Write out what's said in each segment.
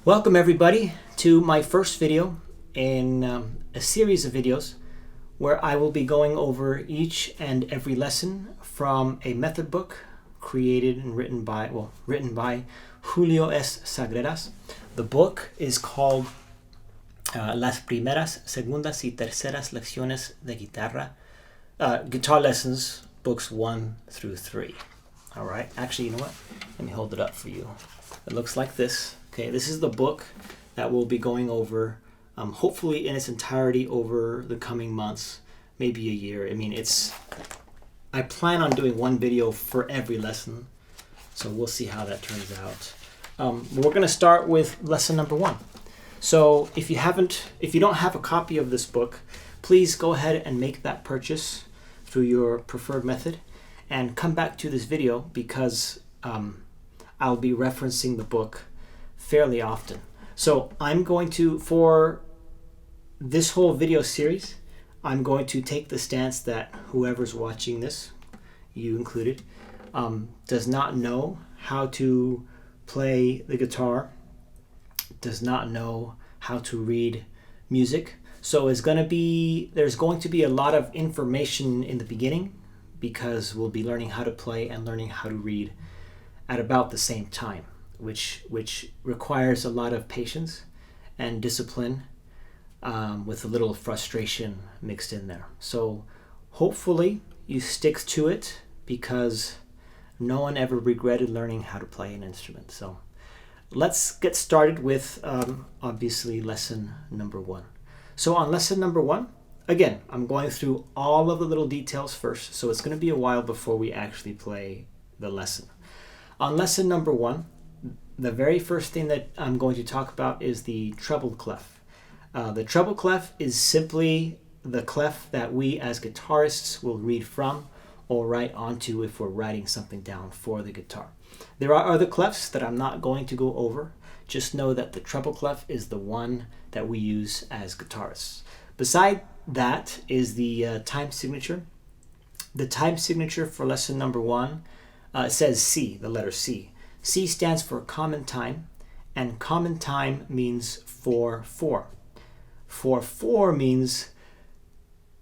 Welcome everybody to my first video in a series of videos where I will be going over each and every lesson from a method book created and written by Julio S. Sagreras. The book is called Las primeras, segundas y terceras lecciones de guitarra, guitar lessons, books 1 through 3. All right, actually, you know what? Let me hold it up for you. It looks like this. Okay, this is the book that we'll be going over, hopefully in its entirety over the coming months, maybe a year. I mean, I plan on doing one video for every lesson, so we'll see how that turns out. We're going to start with lesson number 1. So if you don't have a copy of this book, please go ahead and make that purchase through your preferred method and come back to this video because I'll be referencing the book fairly often. So I'm going to, for this whole video series, I'm going to take the stance that whoever's watching this, you included, does not know how to play the guitar, does not know how to read music. So there's going to be a lot of information in the beginning because we'll be learning how to play and learning how to read at about the same time, which requires a lot of patience and discipline with a little frustration mixed in there. So hopefully you stick to it because no one ever regretted learning how to play an instrument. So let's get started with obviously lesson number 1. So on lesson number 1, again, I'm going through all of the little details first, so it's going to be a while before we actually play the lesson. On lesson number 1, the very first thing that I'm going to talk about is the treble clef. The treble clef is simply the clef that we as guitarists will read from or write onto if we're writing something down for the guitar. There are other clefs that I'm not going to go over. Just know that the treble clef is the one that we use as guitarists. Beside that is the time signature. The time signature for lesson number 1 says C, the letter C. C stands for common time, and common time means 4/4. 4/4 means,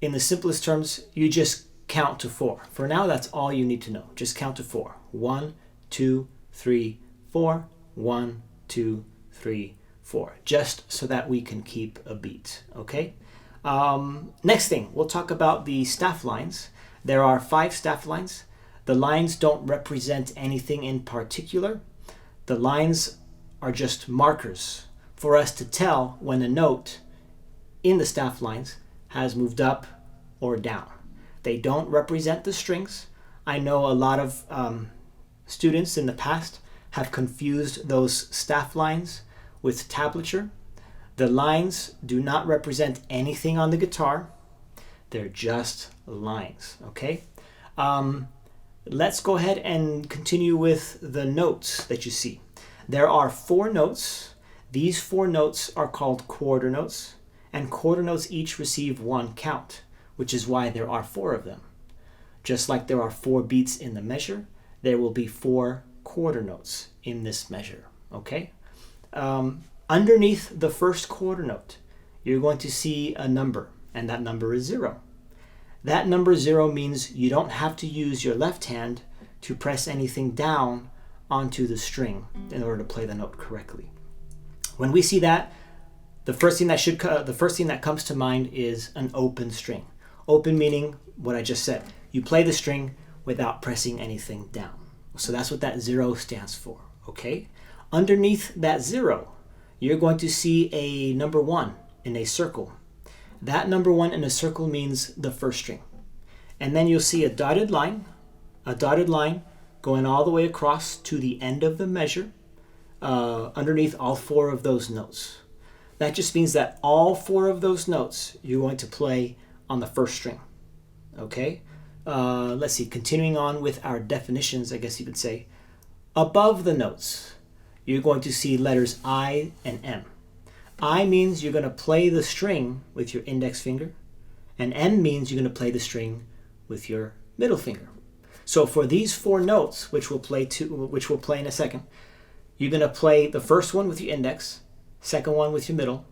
in the simplest terms, you just count to 4. For now, that's all you need to know. Just count to 4. 1, 2, 3, 4. 1, 2, 3, 4. Just so that we can keep a beat. Okay. Next thing, we'll talk about the staff lines. There are 5 staff lines. The lines don't represent anything in particular. The lines are just markers for us to tell when a note in the staff lines has moved up or down. They don't represent the strings. I know a lot of students in the past have confused those staff lines with tablature. The lines do not represent anything on the guitar. They're just lines, okay? Let's go ahead and continue with the notes that you see. There are 4 notes. These 4 notes are called quarter notes, and quarter notes each receive 1 count, which is why there are 4 of them. Just like there are 4 beats in the measure, there will be 4 quarter notes in this measure, okay? Underneath the first quarter note, you're going to see a number, and that number is 0. That number 0 means you don't have to use your left hand to press anything down onto the string in order to play the note correctly. When we see that, the first thing that comes to mind is an open string. Open meaning what I just said. You play the string without pressing anything down. So that's what that 0 stands for, okay? Underneath that 0, you're going to see a number 1 in a circle. That number 1 in a circle means the first string. And then you'll see a dotted line going all the way across to the end of the measure underneath all 4 of those notes. That just means that all 4 of those notes you're going to play on the first string. Okay? Let's see, continuing on with our definitions, I guess you could say. Above the notes, you're going to see letters I and M. I means you're going to play the string with your index finger, and M means you're going to play the string with your middle finger. So for these 4 notes, which we'll play in a second, you're going to play the first one with your index, second one with your middle,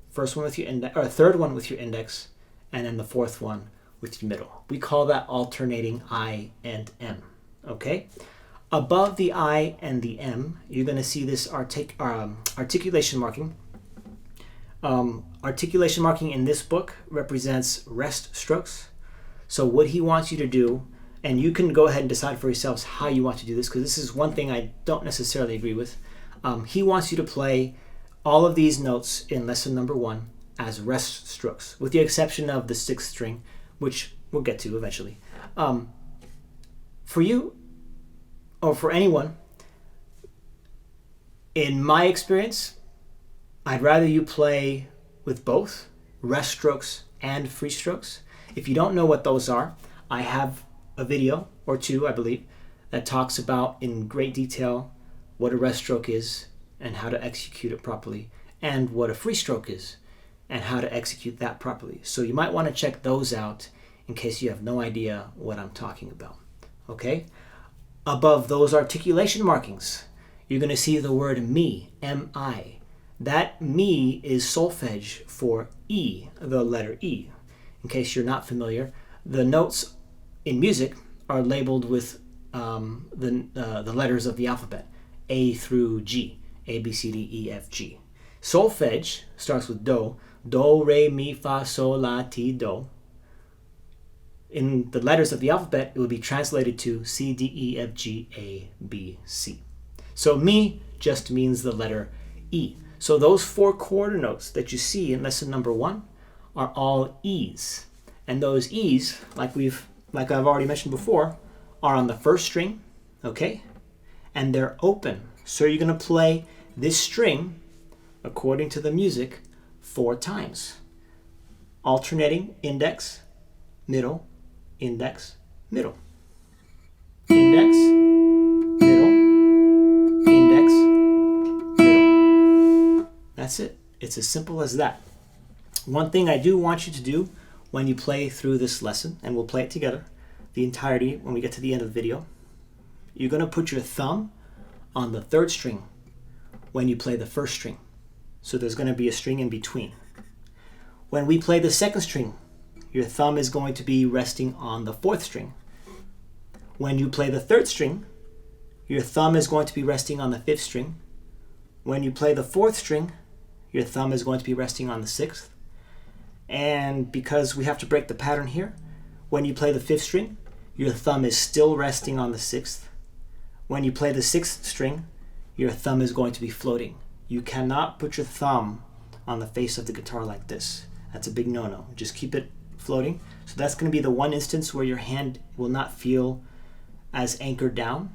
first one with your index, or third one with your index, and then the fourth one with your middle. We call that alternating I and M. Okay? Above the I and the M, you're going to see this articulation marking. Articulation marking in this book represents rest strokes. So what he wants you to do, and you can go ahead and decide for yourselves how you want to do this, because this is one thing I don't necessarily agree with. He wants you to play all of these notes in lesson number 1 as rest strokes, with the exception of the 6th string, which we'll get to eventually. For you, or for anyone, in my experience, I'd rather you play with both rest strokes and free strokes. If you don't know what those are, I have a video or two, I believe, that talks about in great detail what a rest stroke is and how to execute it properly, and what a free stroke is and how to execute that properly. So you might want to check those out in case you have no idea what I'm talking about. Okay? Above those articulation markings, you're going to see the word me, M-I. That me is solfege for E, the letter E. In case you're not familiar, the notes in music are labeled with the letters of the alphabet, A through G, A, B, C, D, E, F, G. Solfege starts with do, do, re, mi, fa, sol, la, ti, do. In the letters of the alphabet, it would be translated to C, D, E, F, G, A, B, C. So mi just means the letter E. So those 4 quarter notes that you see in lesson number 1 are all E's. And those E's, like I've already mentioned before, are on the 1st string, okay? And they're open. So you're going to play this string, according to the music, 4 times. Alternating index, middle, index, middle. Index, middle, index, middle. That's it. It's as simple as that. One thing I do want you to do when you play through this lesson, and we'll play it together, the entirety when we get to the end of the video, you're going to put your thumb on the 3rd string when you play the 1st string. So there's going to be a string in between. When we play the 2nd string, your thumb is going to be resting on the 4th string. When you play the 3rd string, your thumb is going to be resting on the 5th string. When you play the 4th string, your thumb is going to be resting on the 6th. And because we have to break the pattern here, when you play the 5th string, your thumb is still resting on the 6th. When you play the 6th string, your thumb is going to be floating. You cannot put your thumb on the face of the guitar like this. That's a big no-no. Just keep it floating. So that's going to be the one instance where your hand will not feel as anchored down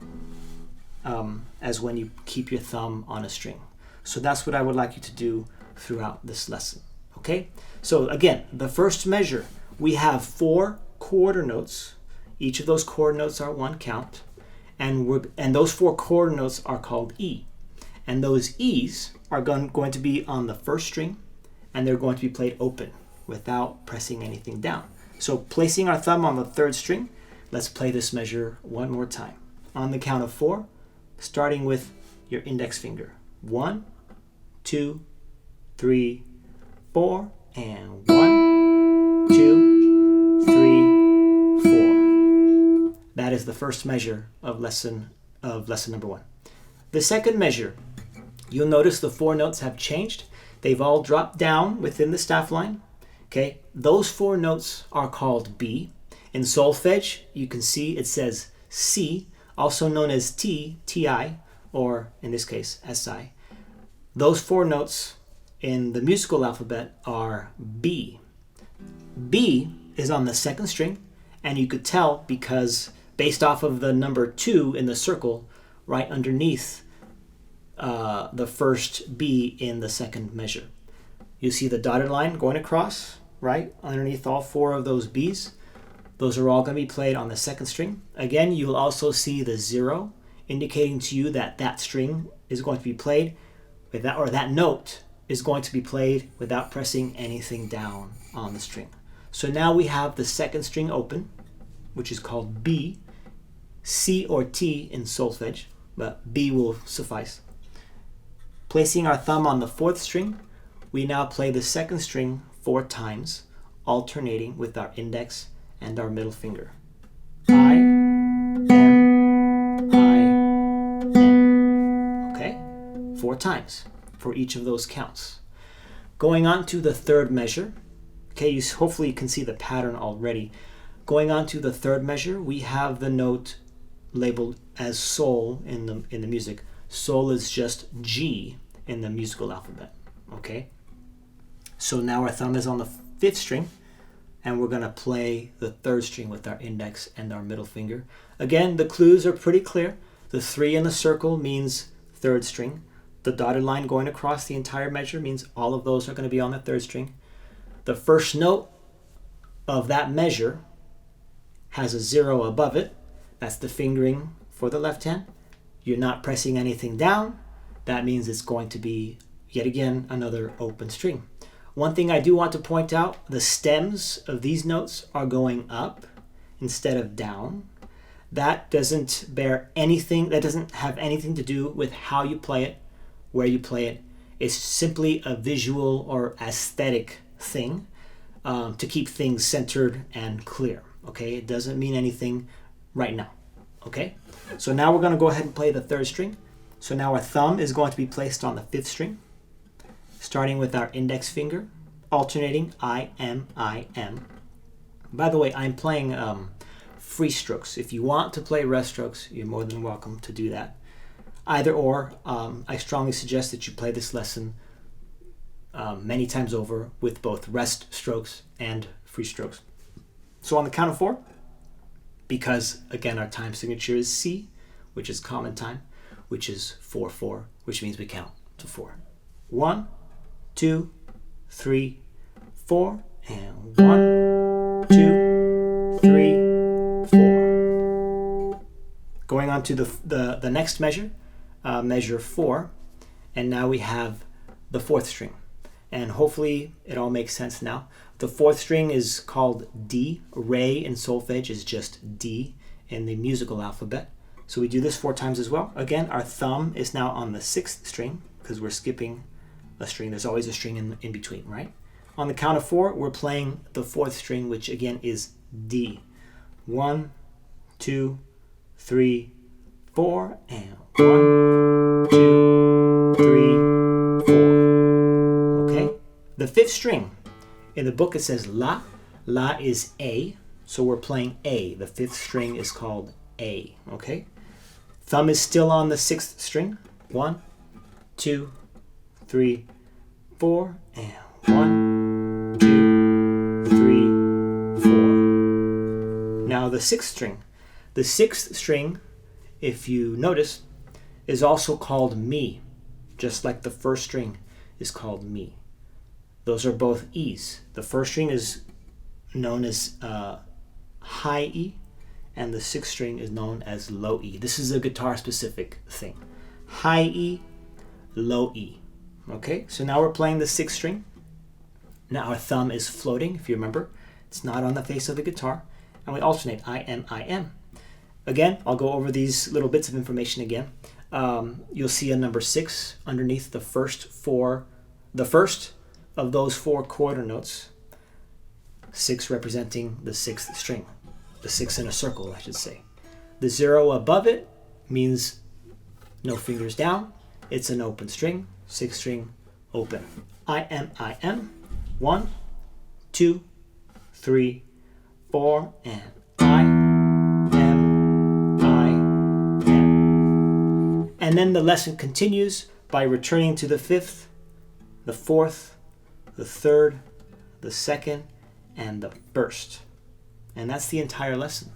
as when you keep your thumb on a string. So that's what I would like you to do throughout this lesson. Okay? So again, the first measure, we have 4 quarter notes. Each of those quarter notes are 1 count. And those 4 quarter notes are called E. And those E's are going to be on the 1st string, and they're going to be played open without pressing anything down. So placing our thumb on the 3rd string, let's play this measure one more time. On the count of 4, starting with your index finger. 1, 2, 3, 4, and 1, 2, 3, 4. That is the first measure of lesson number 1. The second measure, you'll notice the 4 notes have changed. They've all dropped down within the staff line. Okay, those 4 notes are called B. In solfege, you can see it says C, also known as T, Ti, or in this case, Si. Those 4 notes in the musical alphabet are B. B is on the 2nd string, and you could tell because based off of the number 2 in the circle right underneath the first B in the 2nd measure. You see the dotted line going across, right, underneath all 4 of those B's. Those are all going to be played on the 2nd string. Again, you'll also see the 0 indicating to you that that string is going to be played with that, or that note is going to be played without pressing anything down on the string. So now we have the 2nd string open, which is called B, C or T in solfege, but B will suffice. Placing our thumb on the 4th string, we now play the 2nd string 4 times, alternating with our index and our middle finger. I, M, I, M. Okay? 4 times for each of those counts. Going on to the 3rd measure. Okay, you hopefully can see the pattern already. Going on to the 3rd measure, we have the note labeled as sol in the music. Sol is just G in the musical alphabet. Okay? So now our thumb is on the 5th string, and we're going to play the 3rd string with our index and our middle finger. Again, the clues are pretty clear. The 3 in the circle means 3rd string. The dotted line going across the entire measure means all of those are going to be on the 3rd string. The first note of that measure has a 0 above it. That's the fingering for the left hand. You're not pressing anything down. That means it's going to be, yet again, another open string. One thing I do want to point out, the stems of these notes are going up instead of down. That doesn't bear anything, that doesn't have anything to do with how you play it, where you play it. It's simply a visual or aesthetic thing to keep things centered and clear. Okay, it doesn't mean anything right now. Okay, so now we're going to go ahead and play the 3rd string. So now our thumb is going to be placed on the 5th string, starting with our index finger, alternating I, M, I, M. By the way, I'm playing free strokes. If you want to play rest strokes, you're more than welcome to do that. Either or, I strongly suggest that you play this lesson many times over with both rest strokes and free strokes. So on the count of 4, because again our time signature is C, which is common time, which is 4/4, which means we count to 4. 1, 2, 3, 4, and 1, 2, 3, 4. Going on to the next measure, measure 4, and now we have the 4th string. And hopefully it all makes sense now. The 4th string is called D. Re in solfege is just D in the musical alphabet. So we do this 4 times as well. Again, our thumb is now on the 6th string because we're skipping a string. There's always a string in between, right? On the count of 4, we're playing the 4th string, which again is D. 1, 2, 3, 4, and 1, 2, 3, 4. Okay? The 5th string, in the book it says La. La is A, so we're playing A. The 5th string is called A, okay? Thumb is still on the 6th string. 1, 2, 3, 4, and 1, 2, 3, 4. Now the 6th string. The 6th string, if you notice, is also called Mi, just like the 1st string is called Mi. Those are both E's. The 1st string is known as high E, and the 6th string is known as low E. This is a guitar specific thing. High E, low E. Okay, so now we're playing the 6th string. Now our thumb is floating, if you remember. It's not on the face of the guitar. And we alternate I, M, I, M. Again, I'll go over these little bits of information again. You'll see a number 6 underneath the first of those 4 quarter notes. 6 representing the 6th string. The 6 in a circle, I should say. The 0 above it means no fingers down. It's an open string. 6th string, open. I, M. 1, 2, 3, 4, and I, M, I, M. And then the lesson continues by returning to the 5th, the 4th, the 3rd, the 2nd, and the 1st. And that's the entire lesson.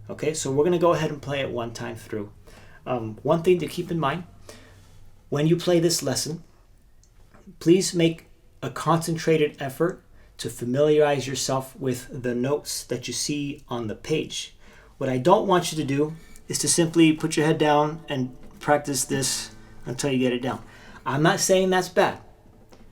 Okay, so we're going to go ahead and play it one time through. One thing to keep in mind, when you play this lesson, please make a concentrated effort to familiarize yourself with the notes that you see on the page. What I don't want you to do is to simply put your head down and practice this until you get it down. I'm not saying that's bad.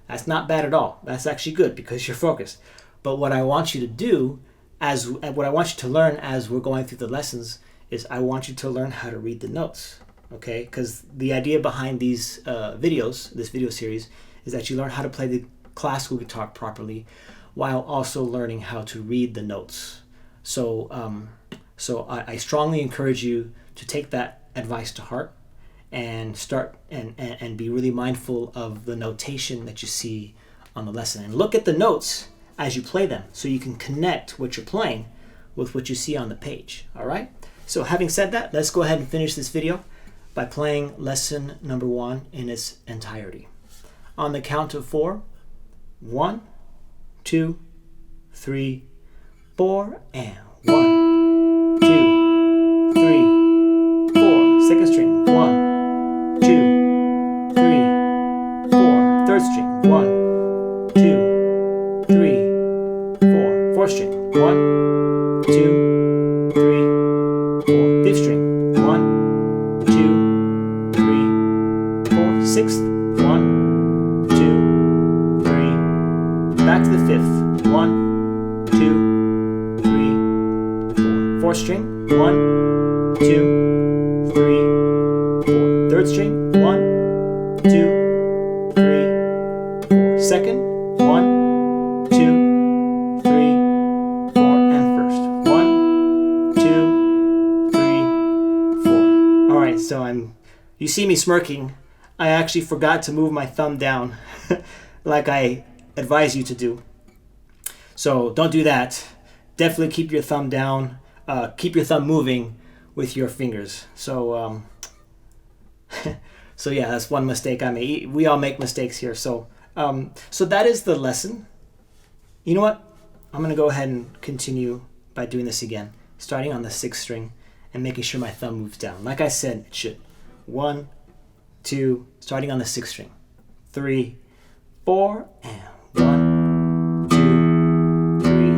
That's not bad at all. That's actually good because you're focused. But what I want you to do, what I want you to learn as we're going through the lessons, is I want you to learn how to read the notes. okay? Because the idea behind these videos, this video series, is that you learn how to play the classical guitar properly while also learning how to read the notes. So, I strongly encourage you to take that advice to heart and start and be really mindful of the notation that you see on the lesson, and look at the notes as you play them so you can connect what you're playing with what you see on the page. All right, so having said that, let's go ahead and finish this video by playing lesson number 1 in its entirety. On the count of 4, 1, 2, 3, 4, and 1, 2, 3, 4. Second string, 1, 2, 3, 4. Third string, 1, 2, 3, 4. Fourth string, 1, 2, 3, 4. Fifth string, 1, 2, 3, 4. Sixth, 1, 2, 3. Back to the fifth, 1, 2, 3, 4. Fourth string, 1, 2, 3, 4. Third string, 1, 2, 3, 4. Second, 1, 2, 3, 4. And first, 1, 2, 3, 4. All right, so you see me smirking. I actually forgot to move my thumb down like I advise you to do. So don't do that. Definitely keep your thumb down. Keep your thumb moving with your fingers. So so yeah, that's one mistake I made. We all make mistakes here. So that is the lesson. You know what? I'm gonna go ahead and continue by doing this again, starting on the 6th string and making sure my thumb moves down. Like I said, it should. 1, 2, starting on the 6th string. 3, 4, and 1, 2, 3,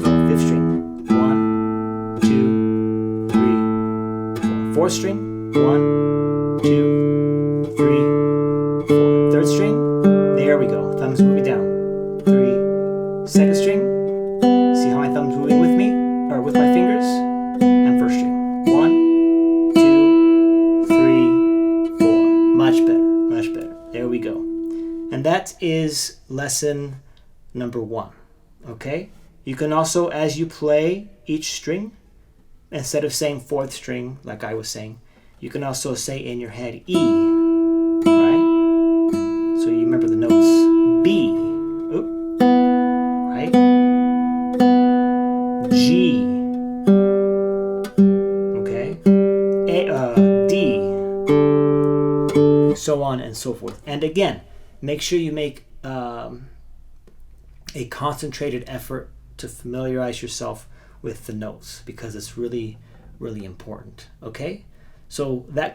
4. Fifth string. 1, 2, 3, 4. Fourth string. 1, 2, 3, 4. Third string. There we go. Thumb's moving down. 3. Second string. See how my thumb's moving with me, or with my fingers? And first string. 1, 2, 3, 4. Much better. Much better. There we go. And that is lesson number 1. Okay? You can also, as you play each string, instead of saying 4th string like I was saying, you can also say in your head E. Right? So you remember the notes. B. Oop. Right? G. Okay? D. So on and so forth. And again, make sure you make a concentrated effort to familiarize yourself with the notes, because it's really, really important. Okay? So that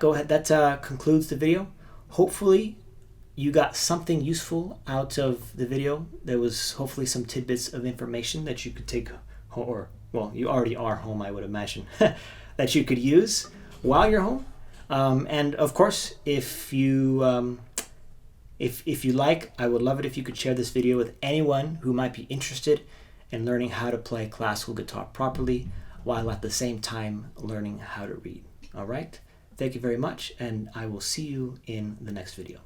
concludes the video. Hopefully you got something useful out of the video. There was hopefully some tidbits of information that you could take home, or, well, you already are home, I would imagine, that you could use while you're home. And of course, if you like, I would love it if you could share this video with anyone who might be interested in learning how to play classical guitar properly while at the same time learning how to read. All right? Thank you very much, and I will see you in the next video.